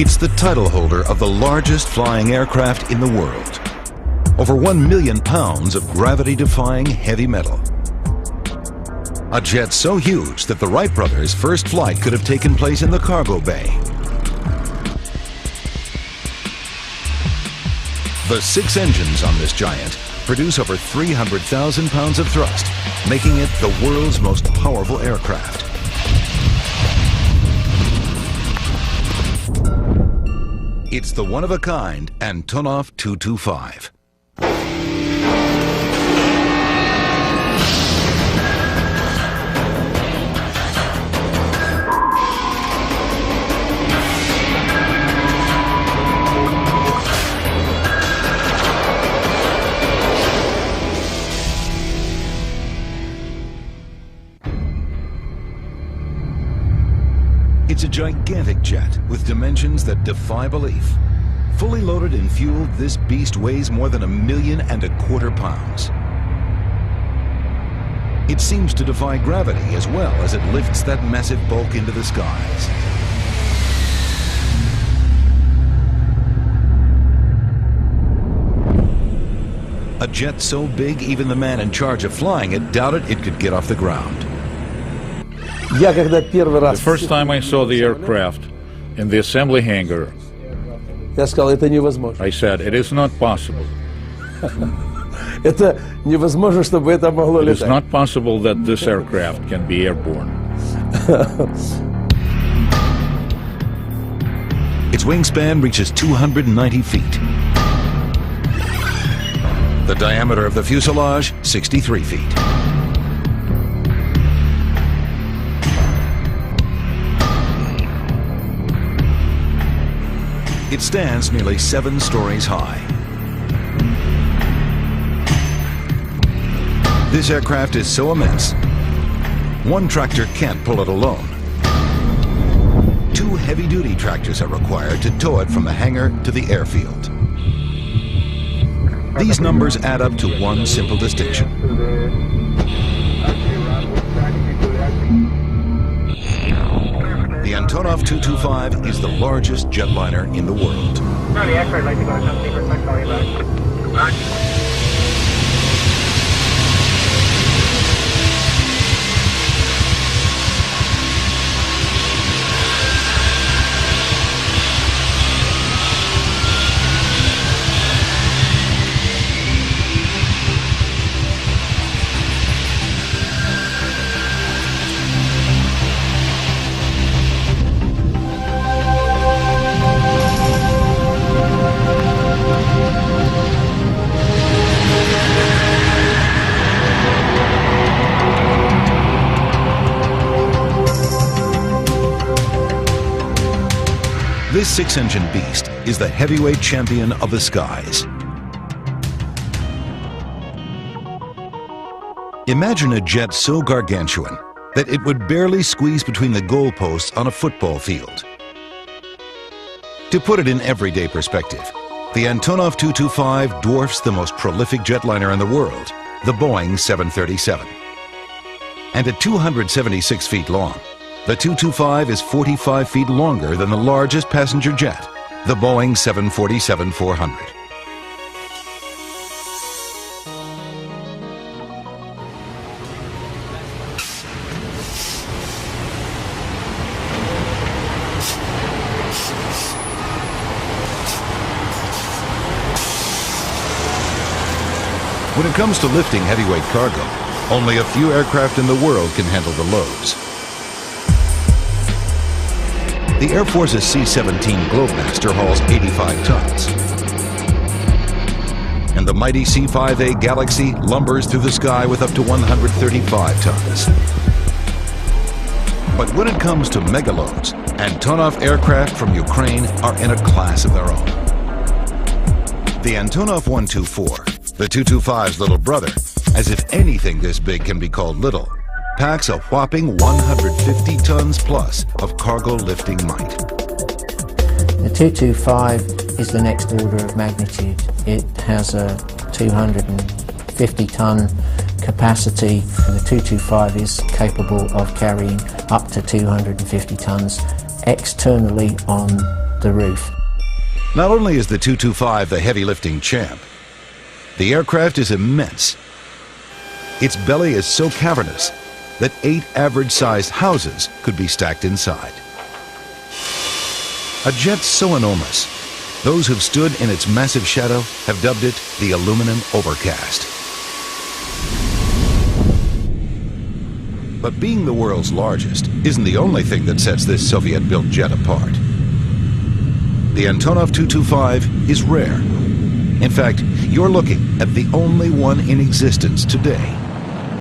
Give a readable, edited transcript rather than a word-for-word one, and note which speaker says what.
Speaker 1: It's the title holder of the largest flying aircraft in the world. Over 1 million pounds of gravity-defying heavy metal. A jet so huge that the Wright brothers' first flight could have taken place in the cargo bay. The 6 engines on this giant produce over 300,000 pounds of thrust, making it the world's most powerful aircraft. It's the one-of-a-kind Antonov 225. It's a gigantic jet with dimensions that defy belief. Fully loaded and fueled, this beast weighs more than 1.25 million pounds. It seems to defy gravity as well as it lifts that massive bulk into the skies. A jet so big, even the man in charge of flying it doubted it could get off the ground.
Speaker 2: The first time I saw the aircraft in the assembly hangar, I said, it is not possible. It is not possible that this aircraft can be airborne.
Speaker 1: Its wingspan reaches 290 feet. The diameter of the fuselage, 63 feet. It stands nearly 7 stories high. This aircraft is so immense, one tractor can't pull it alone. 2 heavy-duty tractors are required to tow it from the hangar to the airfield. These numbers add up to one simple distinction. The Antonov 225 is the largest jetliner in the world. This 6-engine beast is the heavyweight champion of the skies. Imagine a jet so gargantuan that it would barely squeeze between the goalposts on a football field. To put it in everyday perspective, the Antonov 225 dwarfs the most prolific jetliner in the world, the Boeing 737. And at 276 feet long, the 225 is 45 feet longer than the largest passenger jet, the Boeing 747-400. When it comes to lifting heavyweight cargo, only a few aircraft in the world can handle the loads. The Air Force's C-17 Globemaster hauls 85 tons. And the mighty C-5A Galaxy lumbers through the sky with up to 135 tons. But when it comes to megaloads, Antonov aircraft from Ukraine are in a class of their own. The Antonov 124, the 225's little brother, as if anything this big can be called little, packs a whopping 150 tons plus of cargo lifting might.
Speaker 3: The 225 is the next order of magnitude. It has a 250-ton capacity, and the 225 is capable of carrying up to 250 tons externally on the roof.
Speaker 1: Not only is the 225 the heavy-lifting champ, the aircraft is immense. Its belly is so cavernous that 8 average-sized houses could be stacked inside. A jet so enormous, those who've stood in its massive shadow have dubbed it the aluminum overcast. But being the world's largest isn't the only thing that sets this Soviet-built jet apart. The Antonov 225 is rare. In fact, you're looking at the only one in existence today.